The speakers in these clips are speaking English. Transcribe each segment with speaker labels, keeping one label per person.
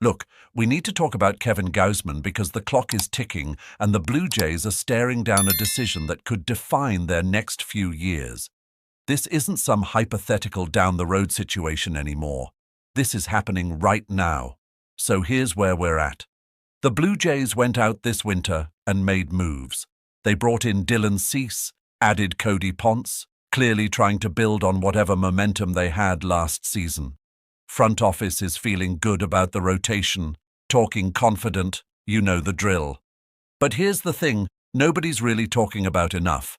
Speaker 1: Look, we need to talk about Kevin Gausman because the clock is ticking and the Blue Jays are staring down a decision that could define their next few years. This isn't some hypothetical down-the-road situation anymore. This is happening right now. So here's where we're at. The Blue Jays went out this winter and made moves. They brought in Dylan Cease, added Cody Ponce, clearly trying to build on whatever momentum they had last season. Front office is feeling good about the rotation, talking confident, you know the drill. But here's the thing, nobody's really talking about enough.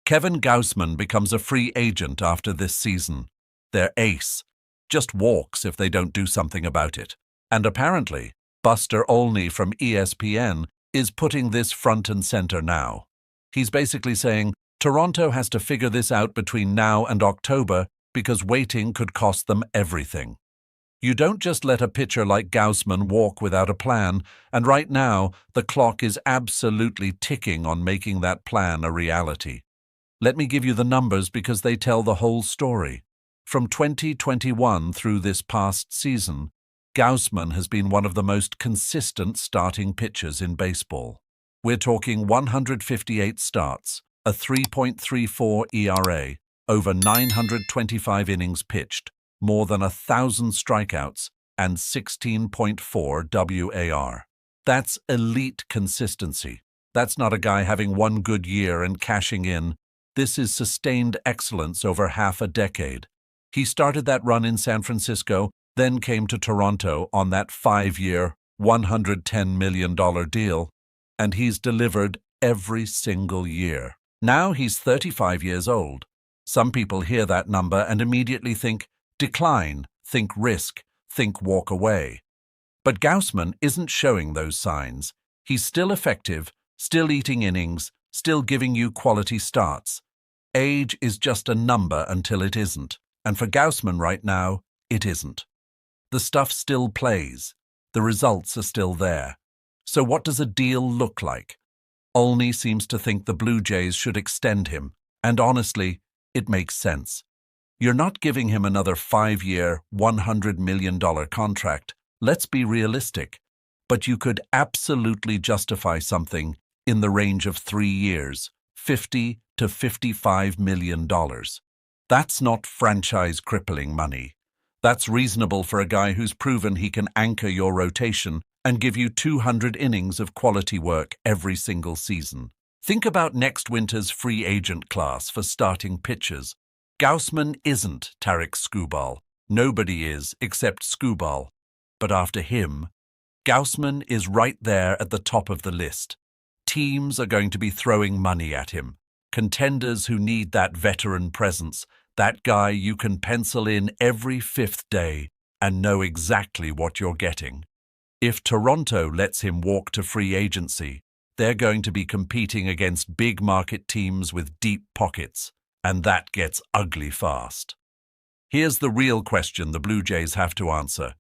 Speaker 1: Kevin Gausman becomes a free agent after this season. Their ace just walks if they don't do something about it. And apparently, Buster Olney from ESPN is putting this front and center now. He's basically saying, Toronto has to figure this out between now and October because waiting could cost them everything. You don't just let a pitcher like Gausman walk without a plan, and right now, the clock is absolutely ticking on making that plan a reality. Let me give you the numbers because they tell the whole story. From 2021 through this past season, Gausman has been one of the most consistent starting pitchers in baseball. We're talking 158 starts, a 3.34 ERA, over 925 innings pitched, more than 1,000 strikeouts, and 16.4 WAR. That's elite consistency. That's not a guy having one good year and cashing in. This is sustained excellence over half a decade. He started that run in San Francisco, then came to Toronto on that 5-year, $110 million deal, and he's delivered every single year. Now he's 35 years old. Some people hear that number and immediately think decline, think risk, think walk away. But Gausman isn't showing those signs. He's still effective, still eating innings, still giving you quality starts. Age is just a number until it isn't, and for Gausman right now, it isn't. The stuff still plays. The results are still there. So what does a deal look like? Olney seems to think the Blue Jays should extend him, and honestly, it makes sense. You're not giving him another 5-year, $100 million contract. Let's be realistic. But you could absolutely justify something in the range of 3 years, $50 to $55 million. That's not franchise-crippling money. That's reasonable for a guy who's proven he can anchor your rotation and give you 200 innings of quality work every single season. Think about next winter's free agent class for starting pitchers. Gausman isn't Tarik Skubal. Nobody is except Skubal. But after him, Gausman is right there at the top of the list. Teams are going to be throwing money at him. Contenders who need that veteran presence, that guy you can pencil in every 5th day and know exactly what you're getting. If Toronto lets him walk to free agency, they're going to be competing against big market teams with deep pockets, and that gets ugly fast. Here's the real question the Blue Jays have to answer.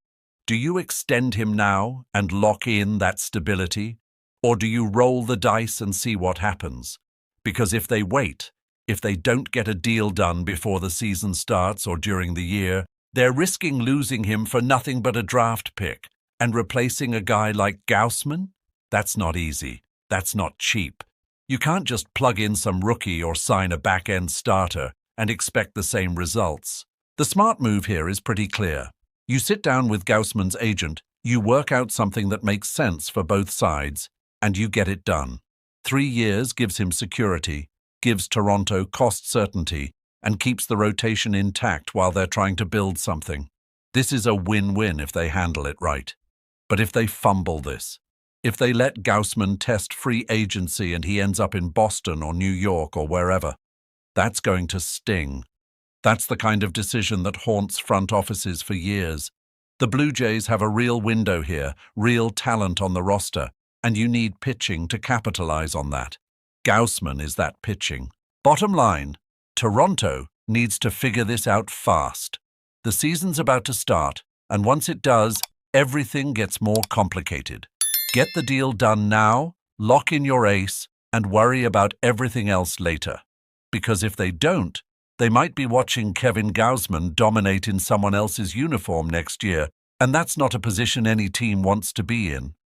Speaker 1: Do you extend him now and lock in that stability, or do you roll the dice and see what happens? Because if they wait, if they don't get a deal done before the season starts or during the year, they're risking losing him for nothing but a draft pick. And replacing a guy like Gausman? That's not easy. That's not cheap. You can't just plug in some rookie or sign a back-end starter and expect the same results. The smart move here is pretty clear. You sit down with Gausman's agent, you work out something that makes sense for both sides, and you get it done. 3 years gives him security, gives Toronto cost certainty, and keeps the rotation intact while they're trying to build something. This is a win-win if they handle it right. But if they fumble this, if they let Gausman test free agency and he ends up in Boston or New York or wherever, that's going to sting. That's the kind of decision that haunts front offices for years. The Blue Jays have a real window here, real talent on the roster, and you need pitching to capitalize on that. Gausman is that pitching. Bottom line, Toronto needs to figure this out fast. The season's about to start, and once it does, everything gets more complicated. Get the deal done now, lock in your ace, and worry about everything else later. Because if they don't, they might be watching Kevin Gausman dominate in someone else's uniform next year, And that's not a position any team wants to be in.